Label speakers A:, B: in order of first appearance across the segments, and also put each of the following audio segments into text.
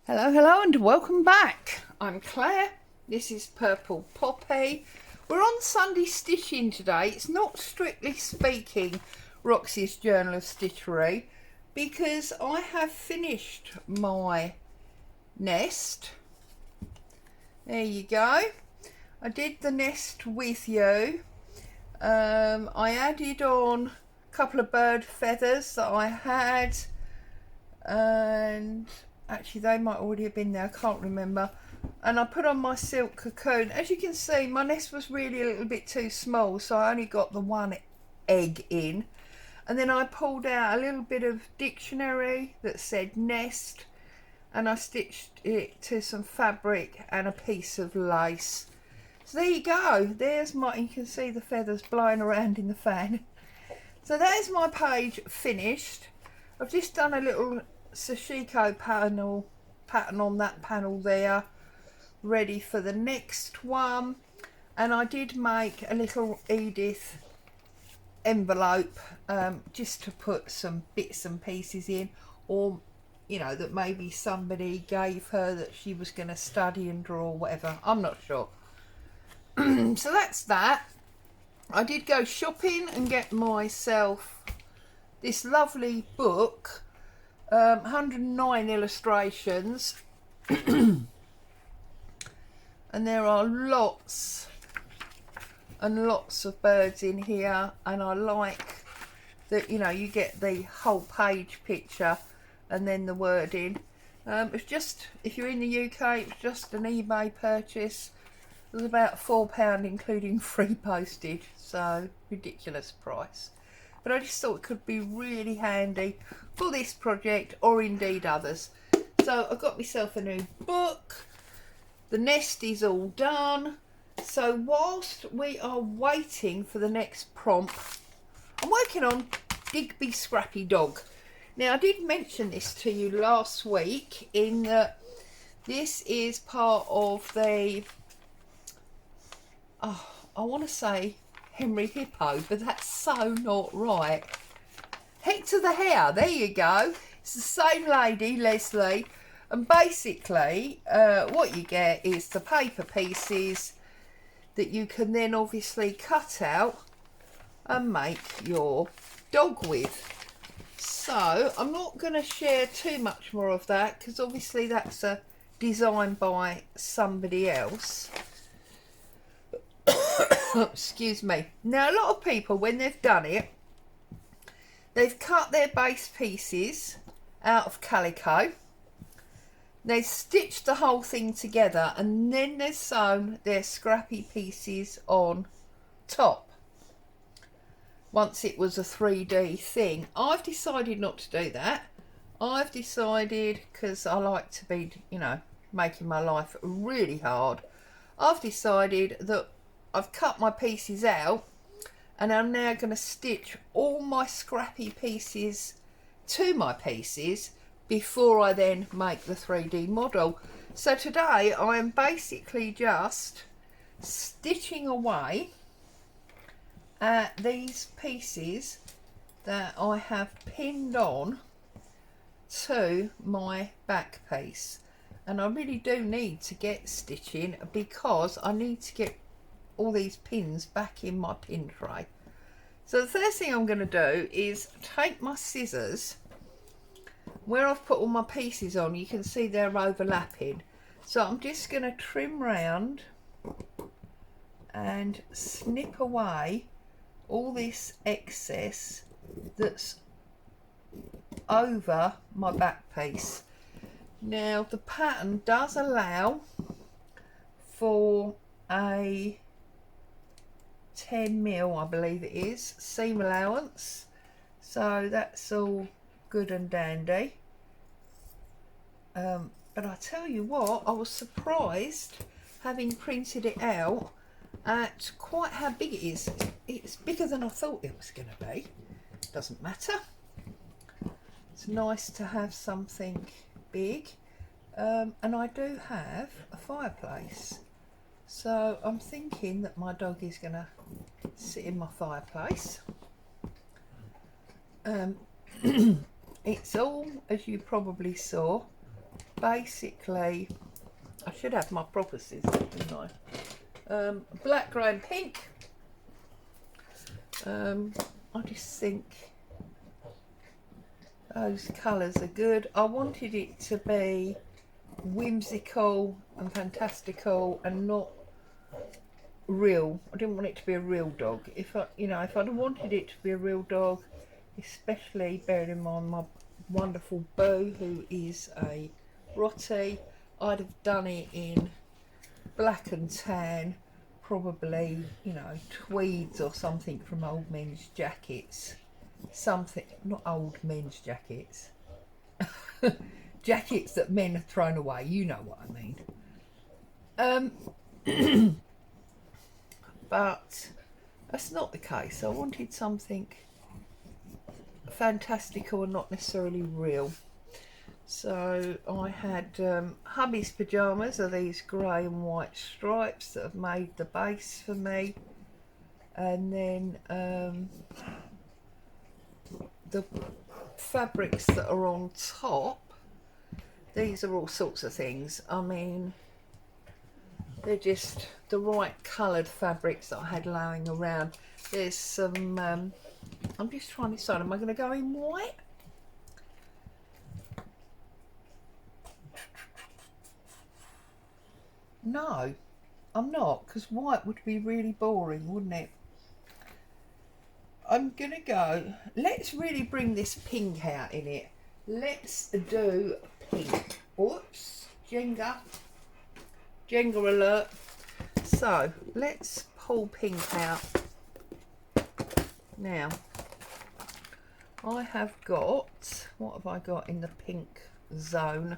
A: Hello and welcome back. I'm Claire. This is Purple Poppy. We're on Sunday stitching today. It's not strictly speaking Roxy's Journal of Stitchery because I have finished my nest. There you go. I did the nest with you. I added on a couple of bird feathers that I had, and actually they might already have been there, I can't remember. And I put on my silk cocoon. As you can see, my nest was really a little bit too small, so I only got the one egg in. And then I pulled out a little bit of dictionary that said nest, and I stitched it to some fabric and a piece of lace. So there you go. There's my, you can see the feathers blowing around in the fan. So there's my page finished. I've just done a little sashiko pattern on that panel there, ready for the next one. And I did make a little Edith envelope just to put some bits and pieces in, or you know, that maybe somebody gave her that she was going to study and draw or whatever, I'm not sure. So that's that. I did go shopping and get myself this lovely book, 109 illustrations, and there are lots and lots of birds in here, and I like that, you know, you get the whole page picture and then the wording. It's just, if you're in the UK, it's just an eBay purchase. It was about £4 including free postage, so ridiculous price. But I just thought it could be really handy for this project, or indeed others. So I got myself a new book. The nest is all done. So whilst we are waiting for the next prompt, I'm working on Digby Scrappy Dog. Now I did mention this to you last week in that this is part of the, I want to say Henry Hippo, but that's so not right. Hector the Hare, there you go. It's the same lady, Leslie, and basically what you get is the paper pieces that you can then obviously cut out and make your dog with. So I'm not going to share too much more of that because obviously that's a design by somebody else. Excuse me. Now a lot of people, when they've done it, they've cut their base pieces out of calico, they've stitched the whole thing together, and then they've sewn their scrappy pieces on top once it was a 3D thing. I've decided not to do that. I've decided, because I like to be, you know, making my life really hard, I've decided that I've cut my pieces out, and I'm now going to stitch all my scrappy pieces to my pieces before I then make the 3D model. So today I am basically just stitching away at these pieces that I have pinned on to my back piece. And I really do need to get stitching because I need to get all these pins back in my pin tray. So the first thing I'm going to do is take my scissors, where I've put all my pieces on, you can see they're overlapping, so I'm just going to trim round and snip away all this excess that's over my back piece. Now the pattern does allow for a 10mm, I believe it is, seam allowance, so that's all good and dandy. But I tell you what, I was surprised, having printed it out, at quite how big it is. It's bigger than I thought it was going to be. Doesn't matter. It's nice to have something big. And I do have a fireplace. So I'm thinking that my dog is going to sit in my fireplace. It's all, as you probably saw, basically, I should have my proper scissors, shouldn't I? Black, grey and pink. I just think those colours are good. I wanted it to be whimsical and fantastical and not real. I didn't want it to be a real dog. If I'd wanted it to be a real dog, especially bearing in mind my wonderful Boo, who is a Rottie, I'd have done it in black and tan, probably, tweeds or something from old men's jackets. Something, not old men's jackets. Jackets that men have thrown away, you know what I mean. But that's not the case. I wanted something fantastical and not necessarily real. So I had hubby's pyjamas, are these grey and white stripes that have made the base for me. And then the fabrics that are on top, these are all sorts of things. I mean, they're just the right coloured fabrics that I had laying around. There's some, I'm just trying to decide, am I going to go in white? No, I'm not, because white would be really boring, wouldn't it? I'm going to go, let's really bring this pink out in it. Let's do pink. Whoops, Jenga alert. So let's pull pink out. Now, I have got, what have I got in the pink zone?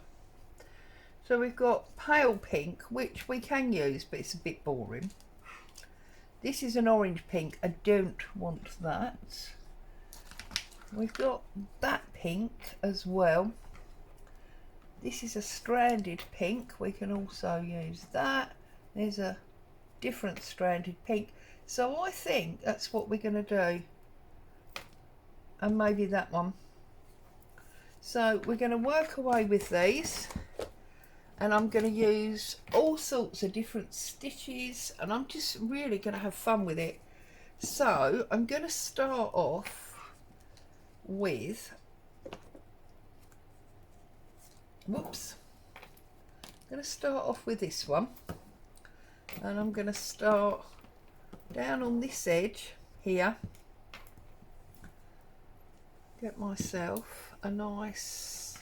A: So we've got pale pink, which we can use, but it's a bit boring. This is an orange pink. I don't want that. We've got that pink as well. This is a stranded pink. We can also use that. There's a different stranded pink. So I think that's what we're going to do. And maybe that one. So we're going to work away with these. And I'm going to use all sorts of different stitches. And I'm just really going to have fun with it. So I'm going to start off with... Whoops. I'm going to start off with this one. And I'm going to start down on this edge here. Get myself a nice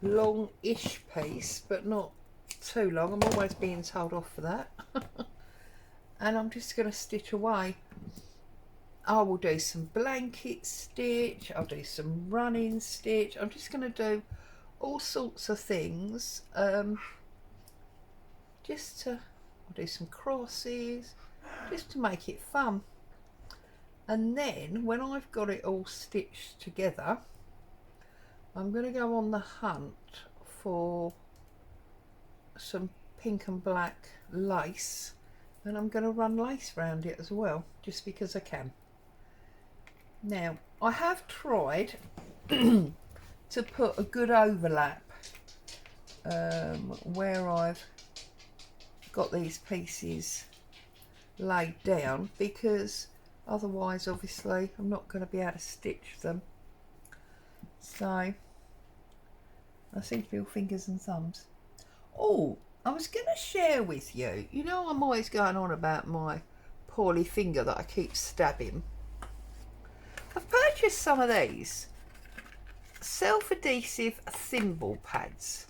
A: long-ish piece, but not too long. I'm always being told off for that. And I'm just going to stitch away. I will do some blanket stitch. I'll do some running stitch. I'm just going to do all sorts of things. Just to... I'll do some crosses, just to make it fun. And then when I've got it all stitched together, I'm going to go on the hunt for some pink and black lace, and I'm going to run lace around it as well, just because I can. Now, I have tried to put a good overlap where I've got these pieces laid down, because otherwise obviously I'm not going to be able to stitch them. So I seem to be all fingers and thumbs. Oh, I was going to share with you, you know, I'm always going on about my poorly finger that I keep stabbing. I've purchased some of these self-adhesive thimble pads.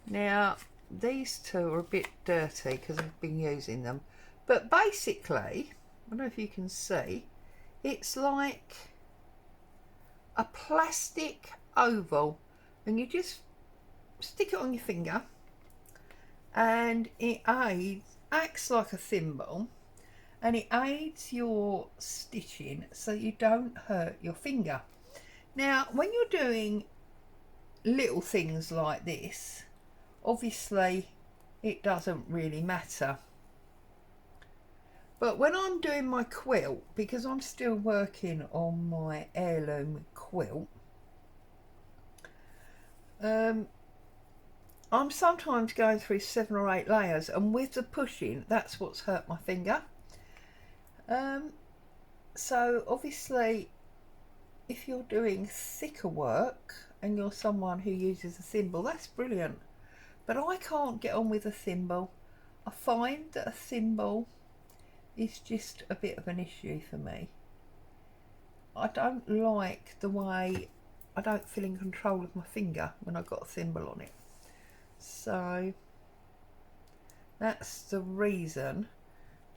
A: Now these two are a bit dirty because I've been using them, but basically, I don't know if you can see, it's like a plastic oval, and you just stick it on your finger, and it acts like a thimble, and it aids your stitching so you don't hurt your finger. Now, when you're doing little things like this, obviously it doesn't really matter. But when I'm doing my quilt, because I'm still working on my heirloom quilt, I'm sometimes going through 7 or 8 layers, and with the pushing, that's what's hurt my finger. So obviously, if you're doing thicker work and you're someone who uses a thimble, that's brilliant. But I can't get on with a thimble. I find that a thimble is just a bit of an issue for me. I don't like the way I don't feel in control of my finger when I've got a thimble on it. So that's the reason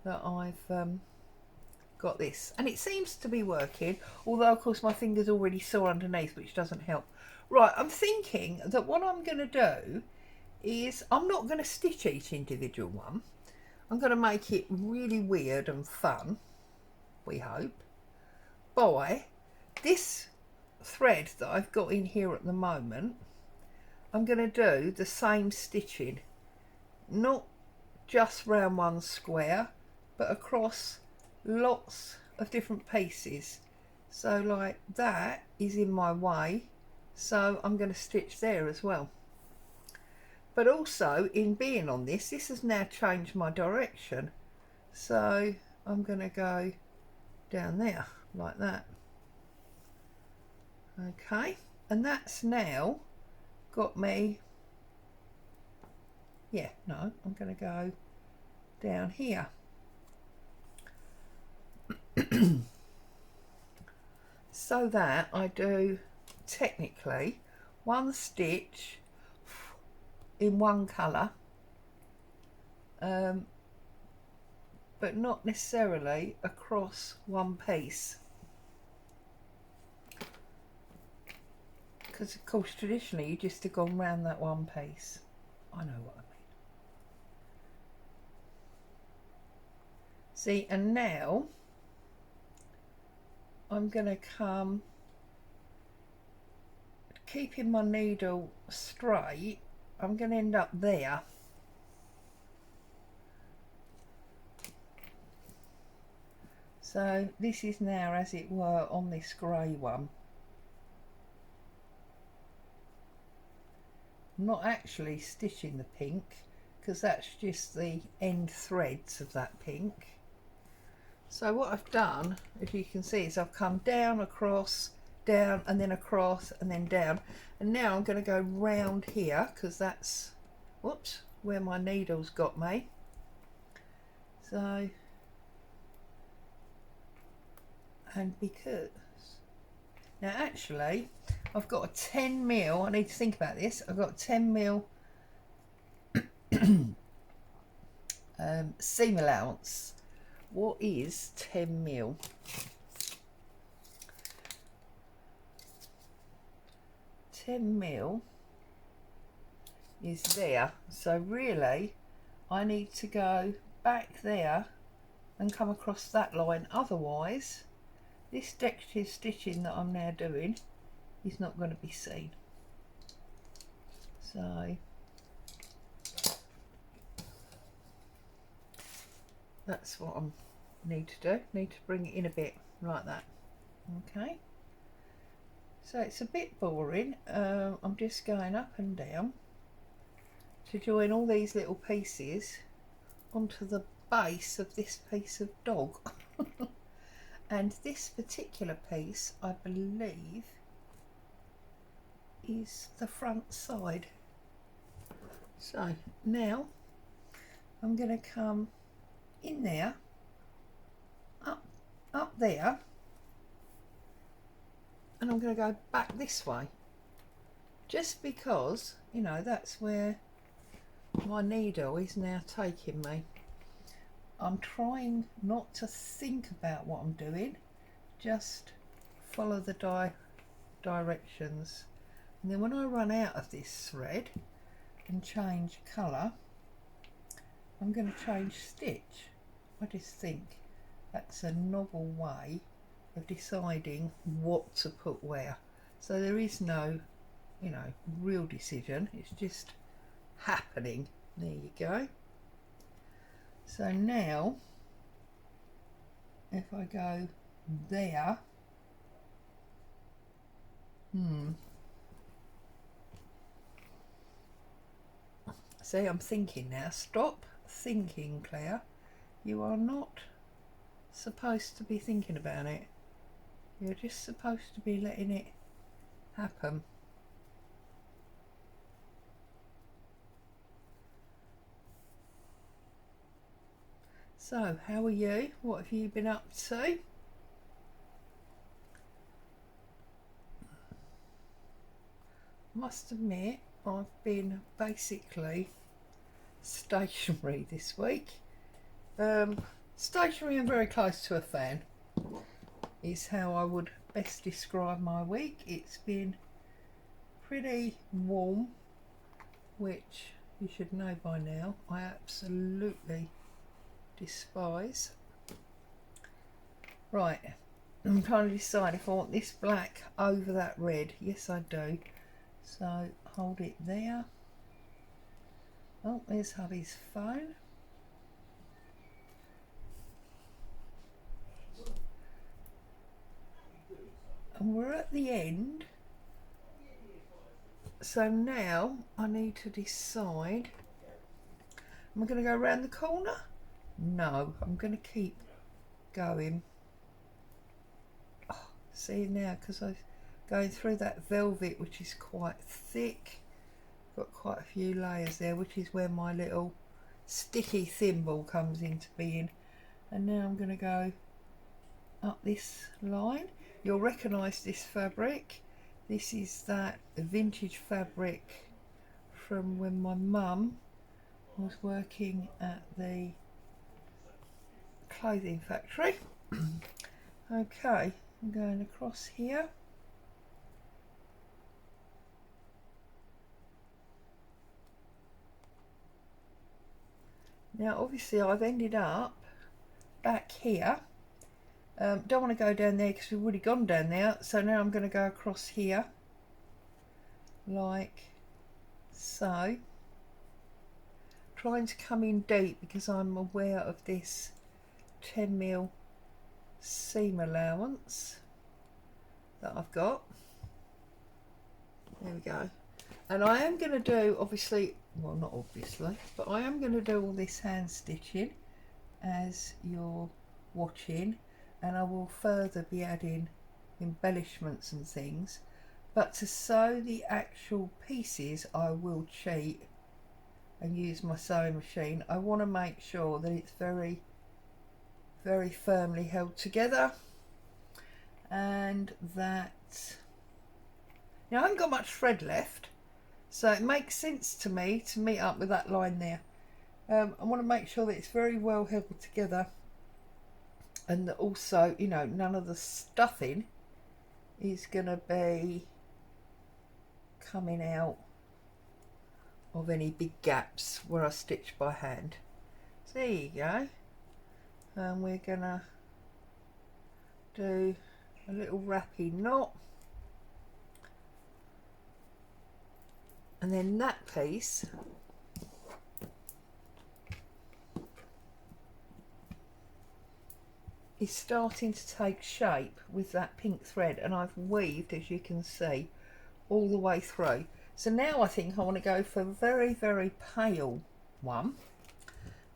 A: that I've got this, and it seems to be working, although of course my finger's already sore underneath, which doesn't help. Right, I'm thinking that what I'm going to do is I'm not going to stitch each individual one. I'm going to make it really weird and fun, we hope, by this thread that I've got in here at the moment. I'm going to do the same stitching, not just round one square, but across lots of different pieces. So like that is in my way, so I'm going to stitch there as well. But also, in being on this has now changed my direction, so I'm going to go down there like that. Okay, and that's now got me, I'm going to go down here. So that I do technically one stitch in one colour, but not necessarily across one piece, because of course traditionally you just have gone round that one piece. I know what I mean. See, and now I'm going to come, keeping my needle straight, I'm going to end up there. So this is now, as it were, on this grey one. I'm not actually stitching the pink, because that's just the end threads of that pink. So what I've done, as you can see, is I've come down, across, down, and then across, and then down. And now I'm going to go round here, because that's, whoops, where my needle's got me. So, and because, now actually, I've got a 10mm, I need to think about this, I've got a 10mm seam allowance. What is 10mm? 10mm is there, so really I need to go back there and come across that line, otherwise this decorative stitching that I'm now doing is not going to be seen. So that's what I need to do. Need to bring it in a bit like that. Okay, so it's a bit boring. I'm just going up and down to join all these little pieces onto the base of this piece of dog. And this particular piece, I believe, is the front side. So now I'm going to come in there, up there, and I'm going to go back this way, just because, you know, that's where my needle is now taking me. I'm trying not to think about what I'm doing, just follow the directions, and then when I run out of this thread and change colour, I'm going to change stitch. I just think that's a novel way of deciding what to put where. So there is no, you know, real decision, it's just happening. There you go. So now if I go there, See, I'm thinking now. Stop thinking, Claire. You are not supposed to be thinking about it. You're just supposed to be letting it happen. So, how are you? What have you been up to? Must admit, I've been basically stationary this week. Stationary and very close to a fan is how I would best describe my week. It's been pretty warm, which you should know by now I absolutely despise. Right, I'm trying to decide if I want this black over that red. Yes, I do. So hold it there. Oh, there's hubby's phone. And we're at the end. So now I need to decide. Am I going to go around the corner? No, I'm going to keep going. Oh, see now, because I was going through that velvet, which is quite thick. Got quite a few layers there, which is where my little sticky thimble comes into being. And now I'm going to go up this line. You'll recognise this fabric. This is that vintage fabric from when my mum was working at the clothing factory. Okay, I'm going across here. Now obviously I've ended up back here. Don't want to go down there because we've already gone down there, so now I'm going to go across here like so, trying to come in deep because I'm aware of this 10mm seam allowance that I've got. There we go. And I am going to do, obviously, well not obviously, but I am going to do all this hand stitching as you're watching, and I will further be adding embellishments and things. But to sew the actual pieces I will cheat and use my sewing machine. I want to make sure that it's very, very firmly held together, and that, you know, I haven't got much thread left, so it makes sense to me to meet up with that line there. I want to make sure that it's very well held together, and that also, you know, none of the stuffing is going to be coming out of any big gaps where I stitch by hand. So there you go. And we're going to do a little wrappy knot, and then that piece is starting to take shape with that pink thread, and I've weaved, as you can see, all the way through. So now I think I want to go for a very, very pale one,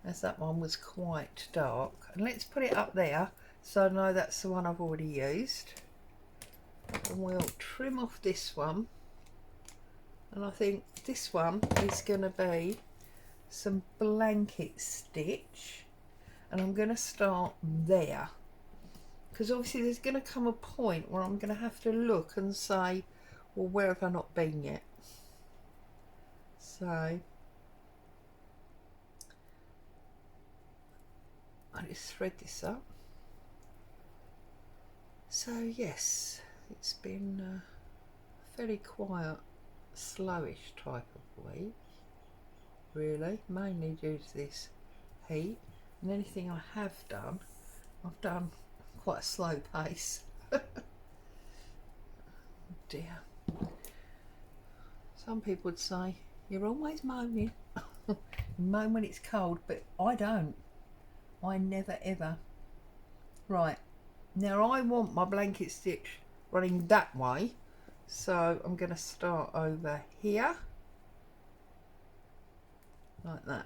A: as that one was quite dark. And let's put it up there so I know that's the one I've already used. And we'll trim off this one, and I think this one is going to be some blanket stitch, and I'm going to start there, because obviously there's going to come a point where I'm going to have to look and say, well, where have I not been yet? So I just thread this up. So yes, it's been a fairly quiet, slowish type of week, really, mainly due to this heat. And anything I have done, I've done quite a slow pace. Dear. Some people would say, you're always moaning. You moan when it's cold, but I don't. I never ever. Right, now I want my blanket stitch running that way, so I'm going to start over here. like that.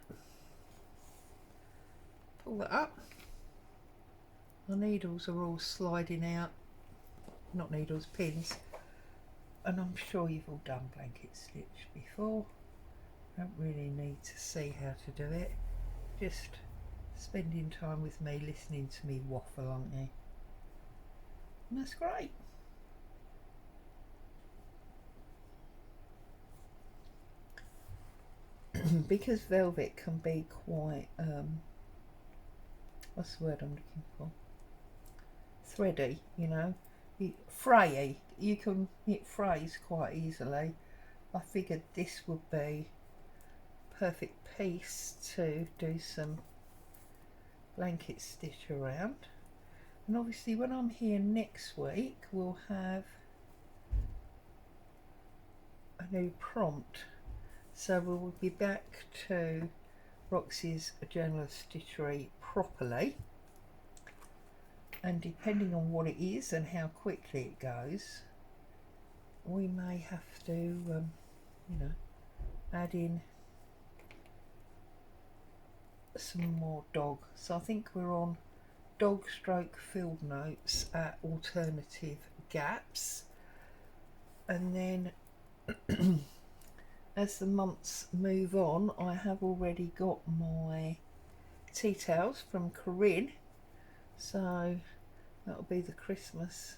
A: Pull that up. My needles are all sliding out, not needles, pins, and I'm sure you've all done blanket stitch before. Don't really need to see how to do it, just spending time with me, listening to me waffle, aren't you? And that's great. Because velvet can be quite, what's the word I'm looking for? Thready, you know, frayy. It frays quite easily. I figured this would be perfect piece to do some blanket stitch around. And obviously when I'm here next week we'll have a new prompt, so we will be back to Roxy's Journal of Stitchery properly, and depending on what it is and how quickly it goes, we may have to you know, add in some more dog. So I think we're on dog stroke field notes at alternative gaps, and then as the months move on, I have already got my tea towels from Corinne, so that'll be the Christmas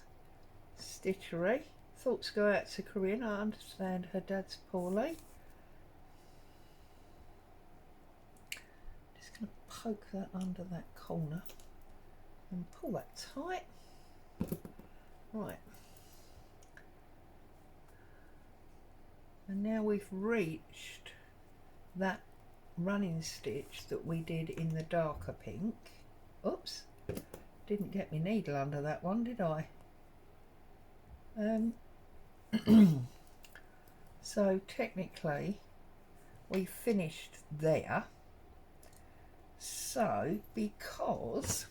A: stitchery. Thoughts go out to Corinne. I understand her dad's poorly. Just going to poke that under that corner and pull that tight. Right. And now we've reached that running stitch that we did in the darker pink. Oops, didn't get my needle under that one, did I? So technically we finished there. So because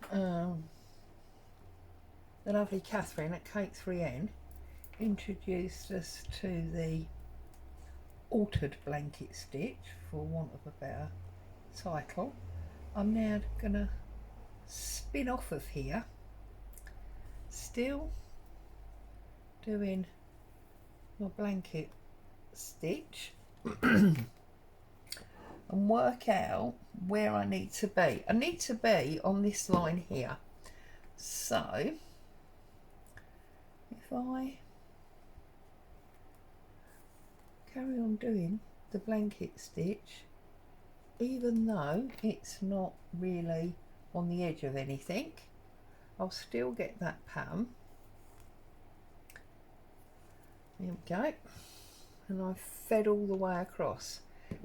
A: the lovely Catherine at Cake 3N introduced us to the altered blanket stitch, for want of a better title, I'm now gonna spin off of here, still doing my blanket stitch and work out where I need to be. I need to be on this line here. So if I carry on doing the blanket stitch, even though it's not really on the edge of anything, I'll still get that pattern. There we go. And I've fed all the way across.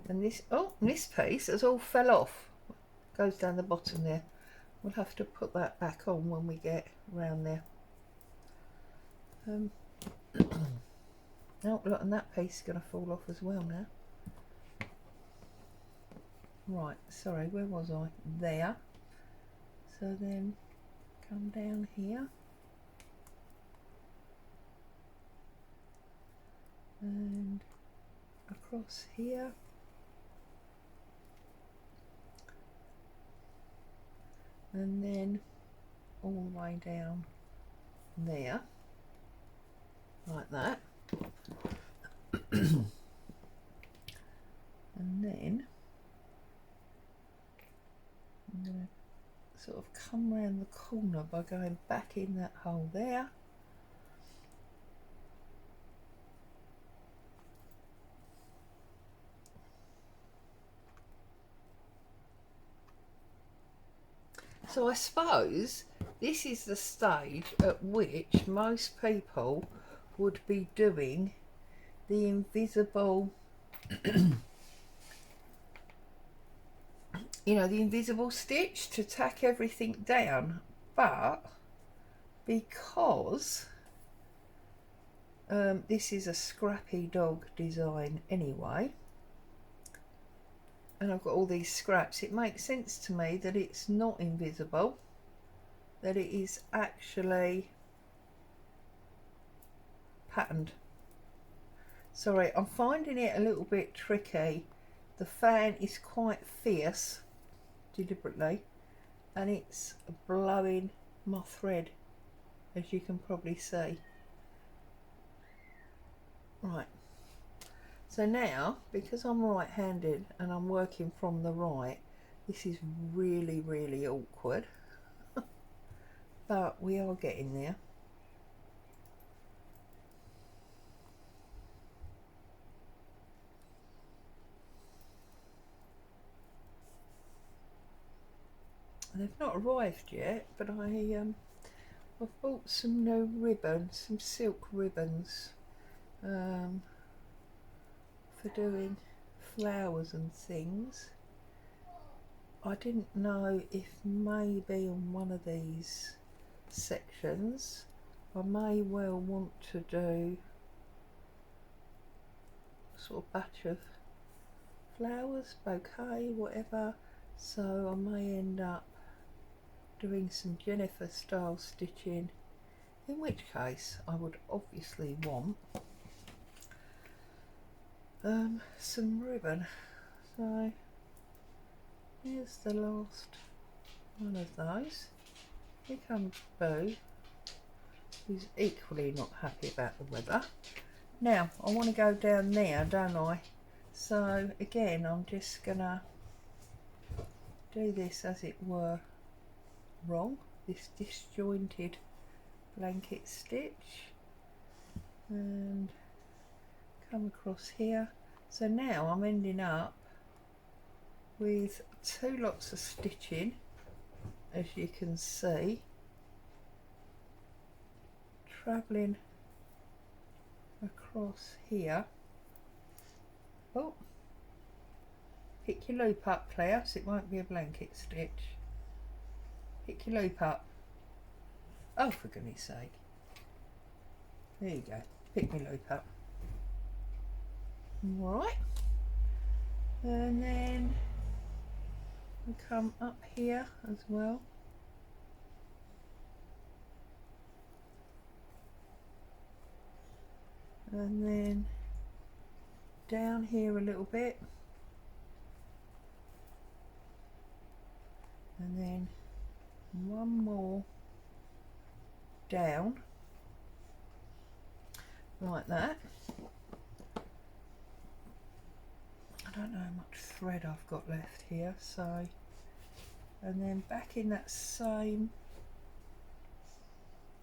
A: And this, oh, this piece has all fell off. Goes down the bottom there. We'll have to put that back on when we get round there. Oh, look, and that piece is going to fall off as well now. Right, sorry, where was I? There. So then come down here. And across here. And then all the way down there. Like that. And then I'm going to sort of come round the corner by going back in that hole there. So I suppose this is the stage at which most people would be doing the invisible you know, the invisible stitch to tack everything down, but because this is a Scrappy Dog design anyway, and I've got all these scraps, it makes sense to me that it's not invisible, that it is actually patterned. Sorry, I'm finding it a little bit tricky. The fan is quite fierce, deliberately, and it's blowing my thread, as you can probably see. Right, so now, because I'm right-handed and I'm working from the right, this is really, really awkward, but we are getting there. They've not arrived yet, but I've bought some new ribbons, some silk ribbons, for doing flowers and things. I didn't know if maybe on one of these sections I may well want to do a sort of batch of flowers, bouquet, whatever, so I may end up doing some Jennifer style stitching, in which case I would obviously want some ribbon. So here's the last one of those. Here comes Boo, who's equally not happy about the weather. Now I want to go down there, don't I? So again, I'm just gonna do this as it were wrong, this disjointed blanket stitch, and come across here. So now I'm ending up with 2 lots of stitching, as you can see, travelling across here. Oh, pick your loop up, Claire, so it won't be a blanket stitch. Pick your loop up. Oh, for goodness sake. There you go. Pick my loop up. Right. And then we come up here as well. And then down here a little bit. And then one more down like that. I don't know how much thread I've got left here, so, and then back in that same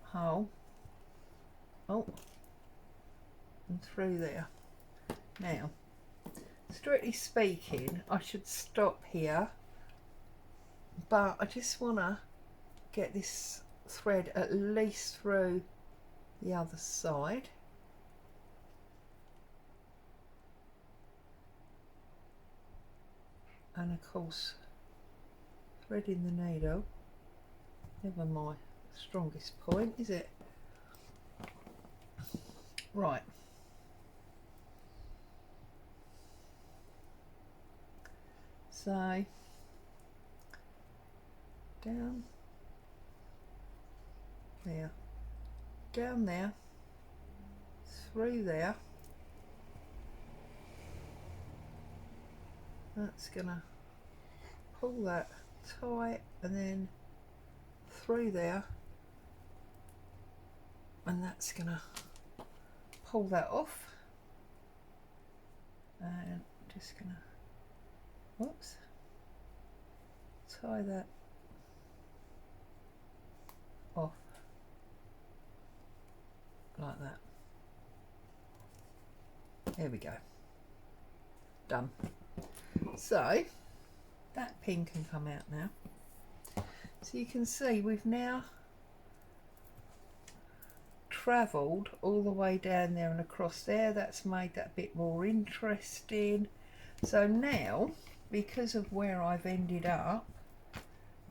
A: hole, oh, and through there. Now, strictly speaking, I should stop here, but I just want to get this thread at least through the other side. And of course, threading the needle, never my strongest point, is it? Right. So, down there, down there, through there. That's gonna pull that tight, and then through there, and that's gonna pull that off, and just gonna, whoops, tie that off like that. There we go, done. So that pin can come out now. So you can see we've now travelled all the way down there and across there. That's made that bit more interesting. So now, because of where I've ended up,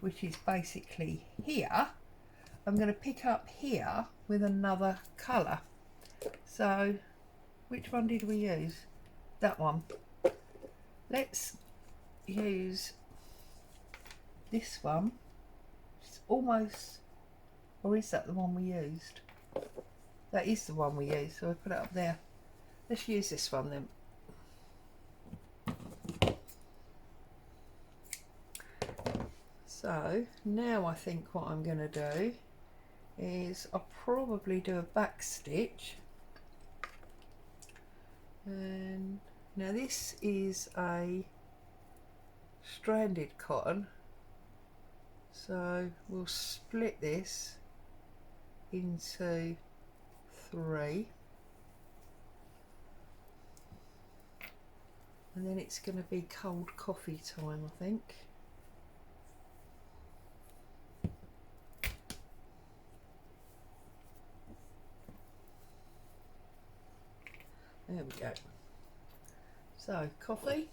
A: which is basically here, I'm going to pick up here with another colour. So which one did we use? That one. Let's use this one. It's almost, or is that the one we used? That is the one we used, so we put it up there. Let's use this one then. So now I think what I'm going to do is I'll probably do a back stitch. And now this is a stranded cotton, so we'll split this into 3, and then it's going to be cold coffee time, I think. There we go. So coffee.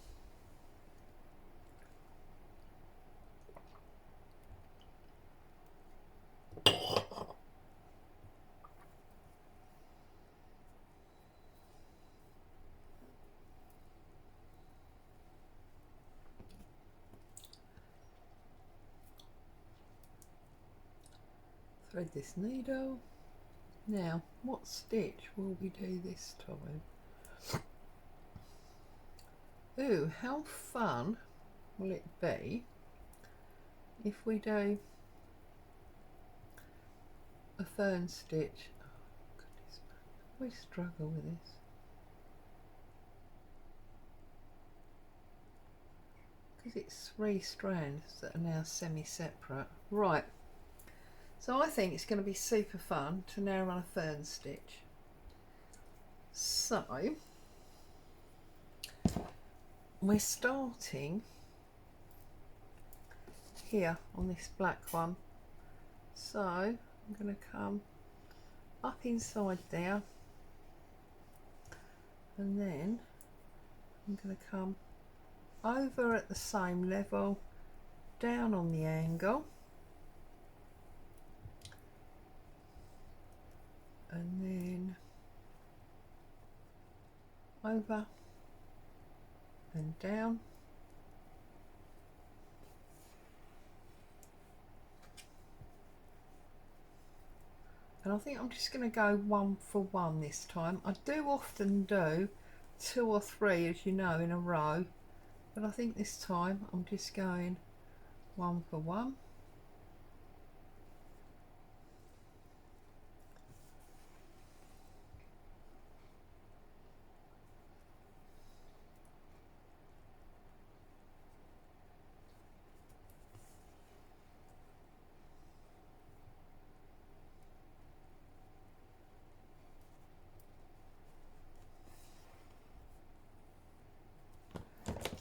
A: Thread this needle. Now, what stitch will we do this time? Ooh, how fun will it be if we do a fern stitch? Oh, goodness, we struggle with this. Because it's 3 strands that are now semi-separate. Right, so I think it's going to be super fun to now run a fern stitch. So we're starting here on this black one, so I'm going to come up inside there, and then I'm going to come over at the same level, down on the angle, and then over and down, and I think I'm just going to go 1 for 1 this time. I do often do 2 or 3, as you know, in a row, but I think this time I'm just going 1 for 1.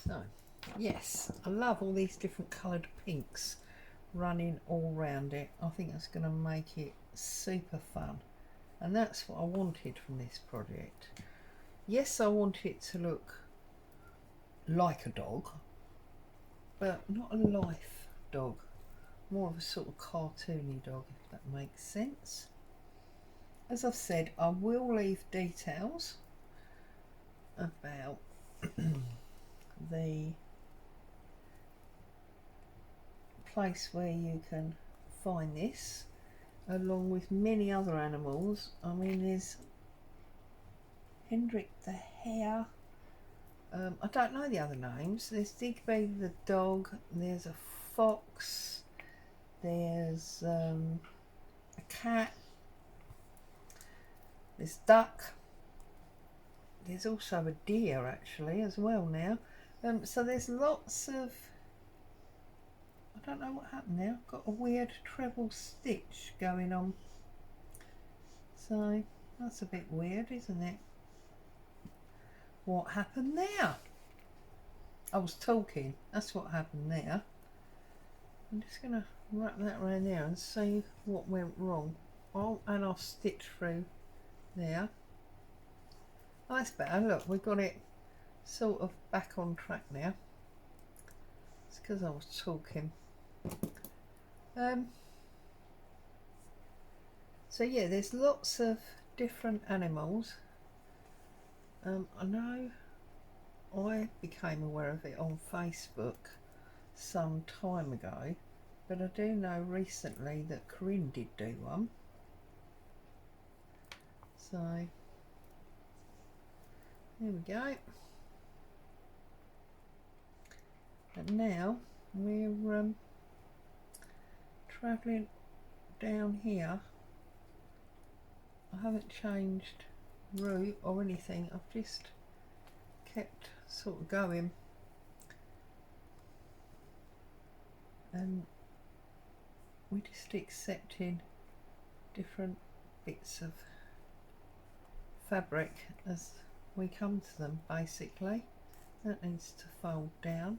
A: So, yes, I love all these different coloured pinks running all round it. I think that's going to make it super fun, and that's what I wanted from this project. Yes, I want it to look like a dog, but not a life dog, more of a sort of cartoony dog, if that makes sense. As I've said, I will leave details about the place where you can find this, along with many other animals. I mean, there's Hendrick the hare, I don't know the other names. There's Digby the dog, there's a fox, there's a cat, there's duck, there's also a deer actually as well now. So there's lots of, I don't know what happened there, got a weird treble stitch going on, so that's a bit weird, isn't it? What happened there? I was talking, that's what happened there. I'm just going to wrap that around there and see what went wrong. And I'll stitch through there. Oh, that's better. Look, we've got it sort of back on track now. It's because I was talking. So yeah, there's lots of different animals. I know I became aware of it on Facebook some time ago, but I do know recently that Corinne did do one. So There we go. And now we're travelling down here. I haven't changed route or anything, I've just kept sort of going, and we're just accepting different bits of fabric as we come to them. Basically that needs to fold down,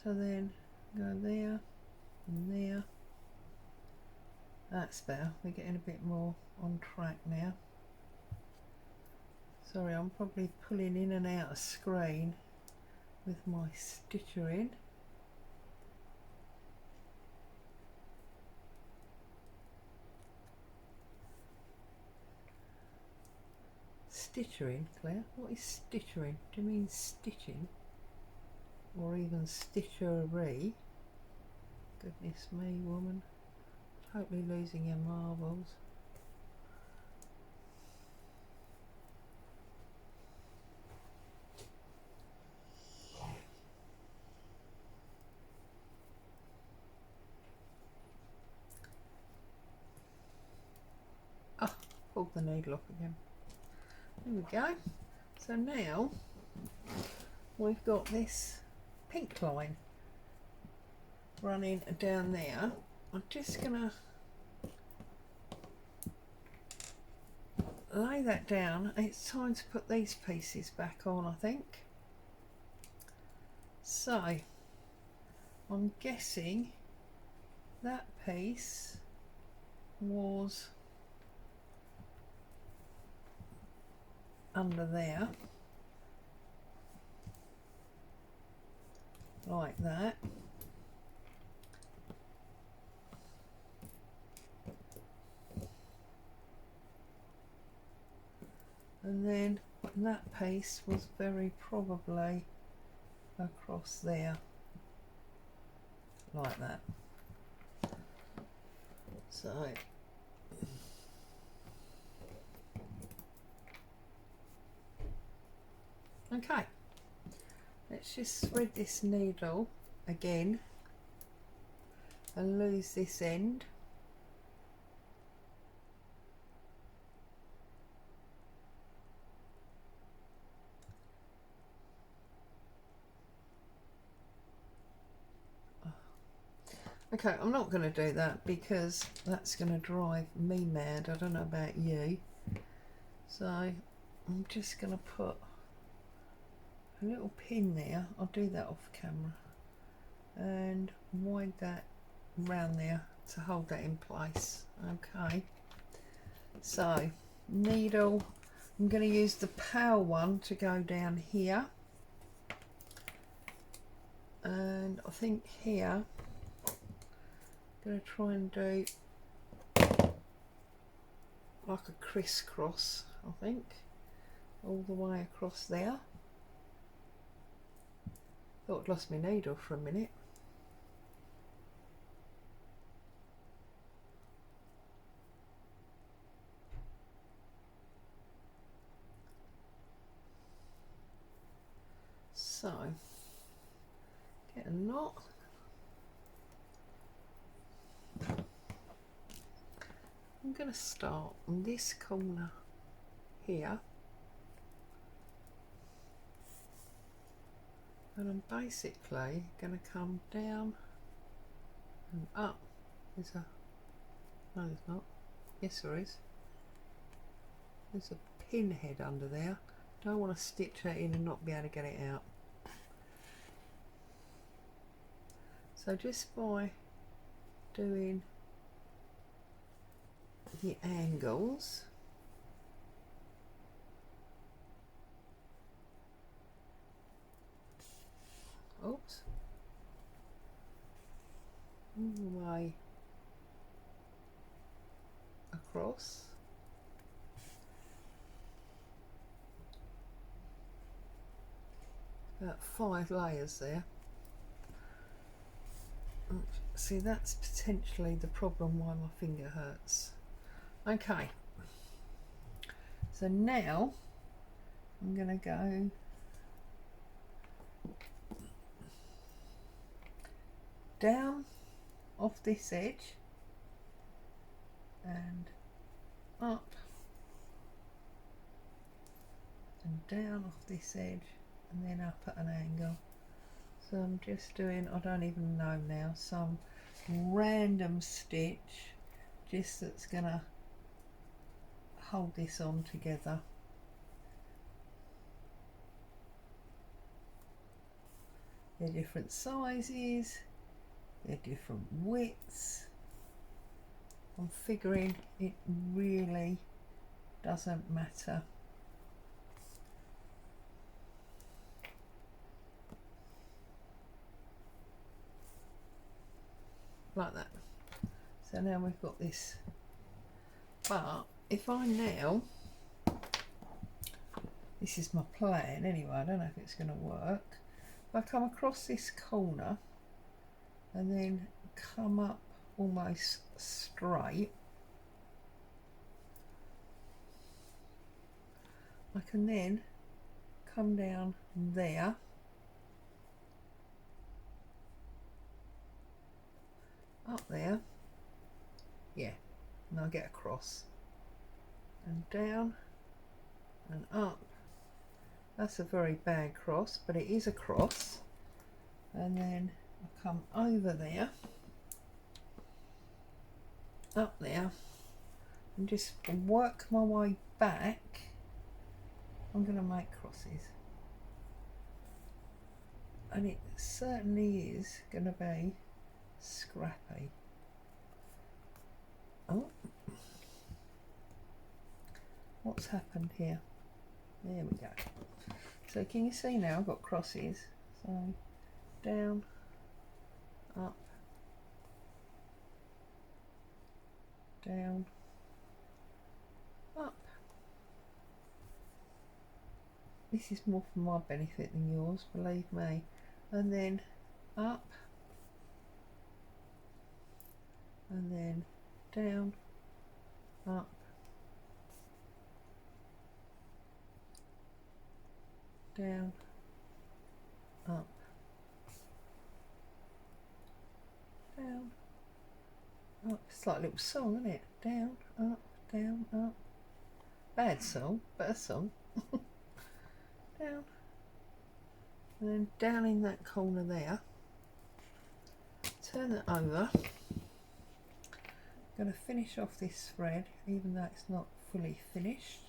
A: so then go there and there. That's better, we're getting a bit more on track now. Sorry, I'm probably pulling in and out of screen with my stitcher in. Stitchering, Claire? What is stitchering? Do you mean stitching? Or even stitchery? Goodness me, woman. Totally losing your marbles. Pulled the needle off again. There we go. So now we've got this pink line running down there. I'm just gonna lay that down. It's time to put these pieces back on, I think. So I'm guessing that piece was under there, like that. And then that piece was very probably across there, like that. So okay, let's just thread this needle again and lose this end. Okay, I'm not going to do that because that's going to drive me mad. I don't know about you. So I'm just going to put a little pin there. I'll do that off camera and wind that round there to hold that in place. Okay, so needle, I'm going to use the power one to go down here, and I think here I'm going to try and do like a crisscross, I think, all the way across there. Thought I'd lost my needle for a minute. So, get a knot. I'm going to start on this corner here, and I'm basically going to come down and up. There's a, no there's not, yes there is, there's a pin head under there. Don't want to stitch that in and not be able to get it out. So just by doing the angles, oops, all the way across, about 5 layers there. See, that's potentially the problem why my finger hurts. Okay, so now I'm going to go down off this edge and up and down off this edge and then up at an angle. So I'm just doing, I don't even know now, some random stitch just that's gonna hold this on together. They're different sizes, they're different widths. I'm figuring it really doesn't matter. Like that. So now we've got this, but if I now, this is my plan anyway, I don't know if it's going to work. If I come across this corner and then come up almost straight, I can then come down there, up there, yeah, and I'll get across and down and up. That's a very bad cross, but it is a cross. And then I come over there, up there, and just work my way back. I'm going to make crosses, and it certainly is going to be scrappy. Oh, what's happened here? There we go. So can you see now I've got crosses? So down, up, down, up. This is more for my benefit than yours, believe me. And then up, and then down, up, down, up, down, up. It's like a little song, isn't it? Down, up, down, up. Bad song, but a song. Down, and then down in that corner there. Turn it over. I'm going to finish off this thread, even though it's not fully finished.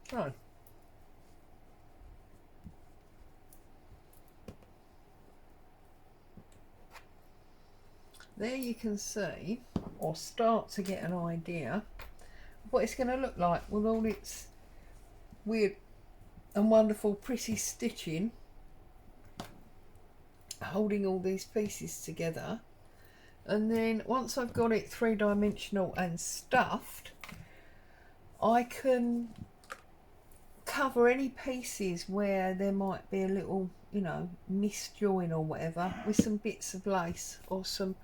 A: So, there you can see, or start to get an idea of what it's going to look like with all its weird and wonderful pretty stitching holding all these pieces together. And then once I've got it three-dimensional and stuffed, I can cover any pieces where there might be a little, you know, misjoin or whatever with some bits of lace or some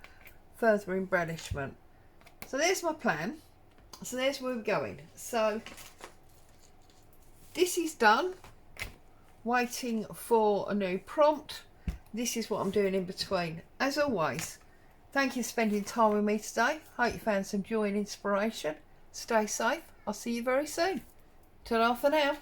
A: further embellishment. So there's my plan. So there's where we're going. So this is done, waiting for a new prompt. This is what I'm doing in between. As always, thank you for spending time with me today. Hope you found some joy and inspiration. Stay safe. I'll see you very soon. Ta-ra for now.